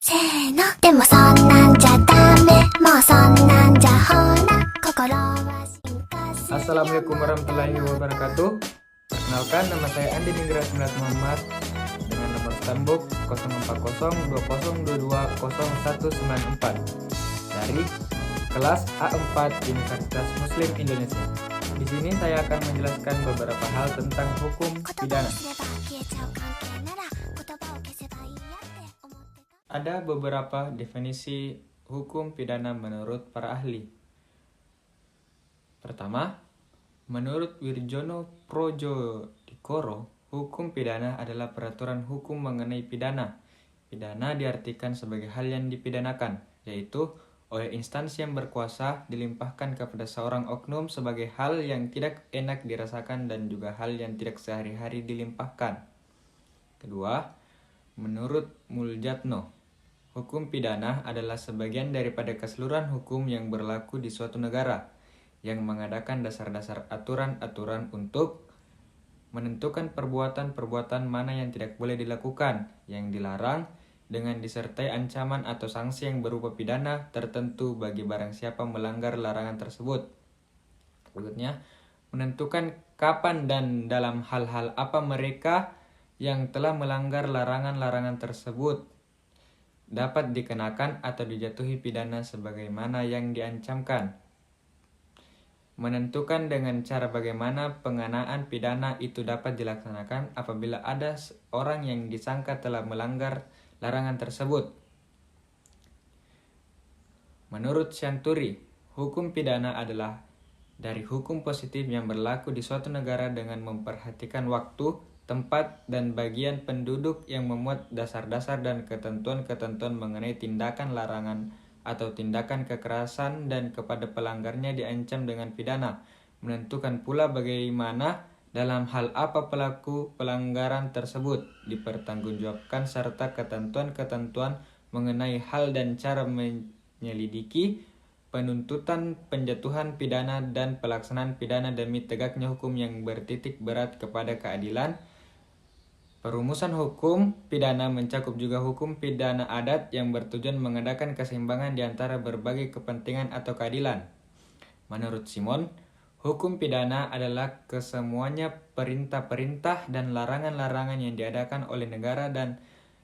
せーのでもそんなんじゃダメもうそんなんじゃほら心は進化する Assalamualaikum warahmatullahi wabarakatuh. Perkenalkan, nama saya Andi Ningra Sembilan Muhammad dengan nomor stambuk 04020220194 dari kelas A4 Universitas Muslim Indonesia. Di sini saya akan menjelaskan beberapa hal tentang hukum 言葉 pidana. をすれば消えちゃう関係なら言葉を消せばいいやって思ってた Ada beberapa definisi hukum pidana menurut para ahli. Pertama, menurut Wirjono Projodikoro, hukum pidana adalah peraturan hukum mengenai pidana. Pidana diartikan sebagai hal yang dipidanakan, yaitu oleh instansi yang berkuasa dilimpahkan kepada seorang oknum sebagai hal yang tidak enak dirasakan dan juga hal yang tidak sehari-hari dilimpahkan. Kedua, menurut Muljatno, hukum pidana adalah sebagian daripada keseluruhan hukum yang berlaku di suatu negara, yang mengadakan dasar-dasar aturan-aturan untuk menentukan perbuatan-perbuatan mana yang tidak boleh dilakukan, yang dilarang, dengan disertai ancaman atau sanksi yang berupa pidana tertentu bagi barang siapa melanggar larangan tersebut. Berikutnya, menentukan kapan dan dalam hal-hal apa mereka yang telah melanggar larangan-larangan tersebut dapat dikenakan atau dijatuhi pidana sebagaimana yang diancamkan. Menentukan dengan cara bagaimana pengenaan pidana itu dapat dilaksanakan apabila ada orang yang disangka telah melanggar larangan tersebut. Menurut Shanturi, hukum pidana adalah dari hukum positif yang berlaku di suatu negara dengan memperhatikan waktu, tempat, dan bagian penduduk yang memuat dasar-dasar dan ketentuan-ketentuan mengenai tindakan larangan atau tindakan kekerasan dan kepada pelanggarnya diancam dengan pidana. Menentukan pula bagaimana dalam hal apa pelaku pelanggaran tersebut dipertanggungjawabkan serta ketentuan-ketentuan mengenai hal dan cara menyelidiki, penuntutan, penjatuhan pidana, dan pelaksanaan pidana demi tegaknya hukum yang bertitik berat kepada keadilan. Perumusan hukum pidana mencakup juga hukum pidana adat yang bertujuan mengadakan keseimbangan di antara berbagai kepentingan atau keadilan. Menurut Simon, hukum pidana adalah kesemuanya perintah-perintah dan larangan-larangan yang diadakan oleh negara dan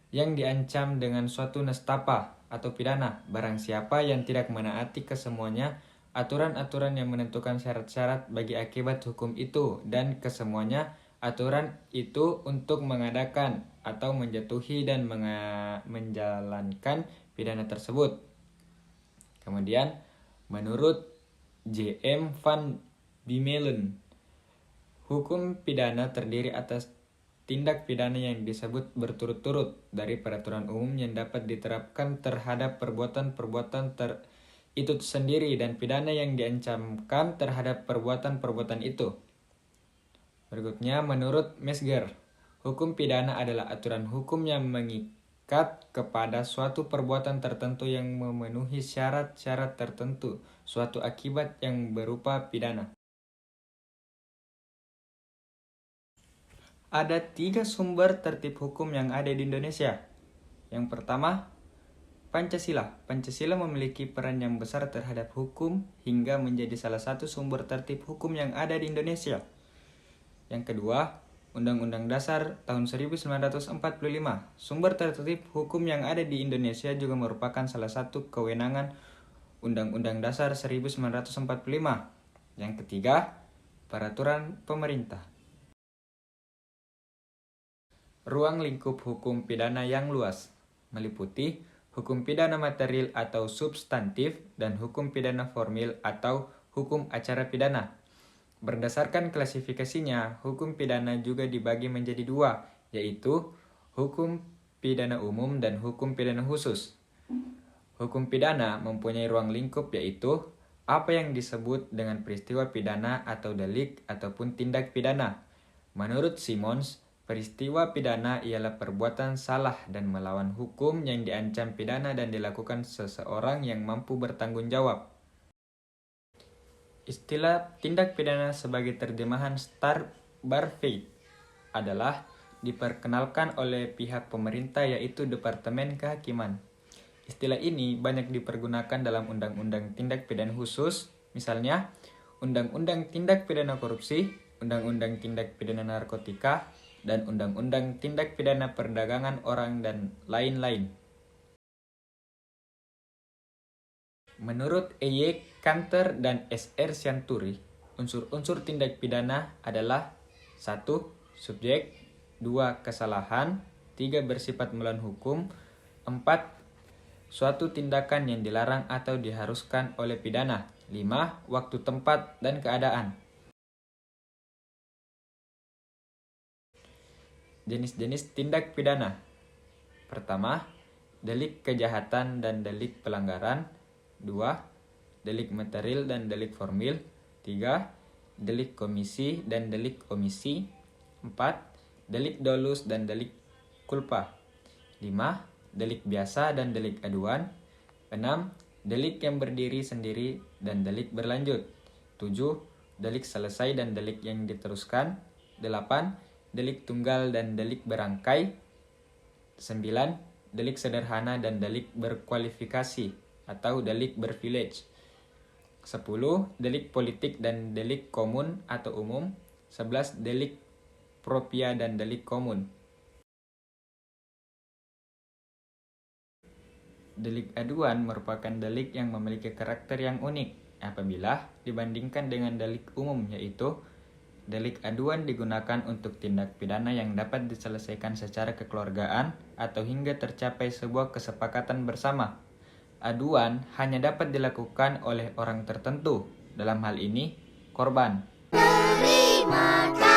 yang diancam dengan suatu nestapa atau pidana. Barang siapa yang tidak menaati kesemuanya aturan-aturan yang menentukan syarat-syarat bagi akibat hukum itu dan kesemuanya aturan itu untuk mengadakan atau menjatuhi dan menjalankan pidana tersebut. Kemudian, menurut J.M. van Bimelen, hukum pidana terdiri atas tindak pidana yang disebut berturut-turut dari peraturan umum yang dapat diterapkan terhadap perbuatan-perbuatan itu sendiri dan pidana yang diancamkan terhadap perbuatan-perbuatan itu. Berikutnya, menurut Mesger, hukum pidana adalah aturan hukum yang mengikat kepada suatu perbuatan tertentu yang memenuhi syarat-syarat tertentu, suatu akibat yang berupa pidana. Ada 3 sumber tertib hukum yang ada di Indonesia. Yang pertama, Pancasila. Pancasila memiliki peran yang besar terhadap hukum hingga menjadi salah satu sumber tertib hukum yang ada di Indonesia. Yang kedua, Undang-Undang Dasar tahun 1945. Sumber tertib hukum yang ada di Indonesia juga merupakan salah satu kewenangan Undang-Undang Dasar 1945. Yang ketiga, Peraturan Pemerintah. Ruang lingkup hukum pidana yang luas meliputi hukum pidana material atau substantif dan hukum pidana formil atau hukum acara pidana. Berdasarkan klasifikasinya, hukum pidana juga dibagi menjadi 2, yaitu hukum pidana umum dan hukum pidana khusus. Hukum pidana mempunyai ruang lingkup yaitu apa yang disebut dengan peristiwa pidana atau delik ataupun tindak pidana. Menurut Simons, peristiwa pidana ialah perbuatan salah dan melawan hukum yang diancam pidana dan dilakukan seseorang yang mampu bertanggung jawab. Istilah tindak pidana sebagai terjemahan Stark-Barreveld adalah diperkenalkan oleh pihak pemerintah yaitu Departemen Kehakiman. Istilah ini banyak dipergunakan dalam Undang-Undang Tindak Pidana Khusus, misalnya Undang-Undang Tindak Pidana Korupsi, Undang-Undang Tindak Pidana Narkotika, dan Undang-Undang Tindak Pidana Perdagangan Orang dan lain-lain. Menurut E.Y. Kanter dan S.R. Sianturi, unsur-unsur tindak pidana adalah 1. Subjek, 2. Kesalahan, 3. Bersifat melawan hukum, 4. Suatu tindakan yang dilarang atau diharuskan oleh pidana, 5. Waktu, tempat, dan keadaan. Jenis-jenis tindak pidana. Pertama, delik kejahatan dan delik pelanggaran. 2. Delik material dan delik formil. 3. Delik komisi dan delik omisi. 4. Delik dolus dan delik culpa. 5. Delik biasa dan delik aduan. 6. Delik yang berdiri sendiri dan delik berlanjut. 7. Delik selesai dan delik yang diteruskan. 8. Delik tunggal dan delik berangkai. 9. Delik sederhana dan delik berkualifikasi atau delik privilege. 10. Delik politik dan delik komun atau umum. 11. Delik propia dan delik komun. Delik aduan merupakan delik yang memiliki karakter yang unik apabila dibandingkan dengan delik umum, yaitu delik aduan digunakan untuk tindak pidana yang dapat diselesaikan secara kekeluargaan atau hingga tercapai sebuah kesepakatan bersama. Aduan hanya dapat dilakukan oleh orang tertentu, dalam hal ini korban. Terima kasih.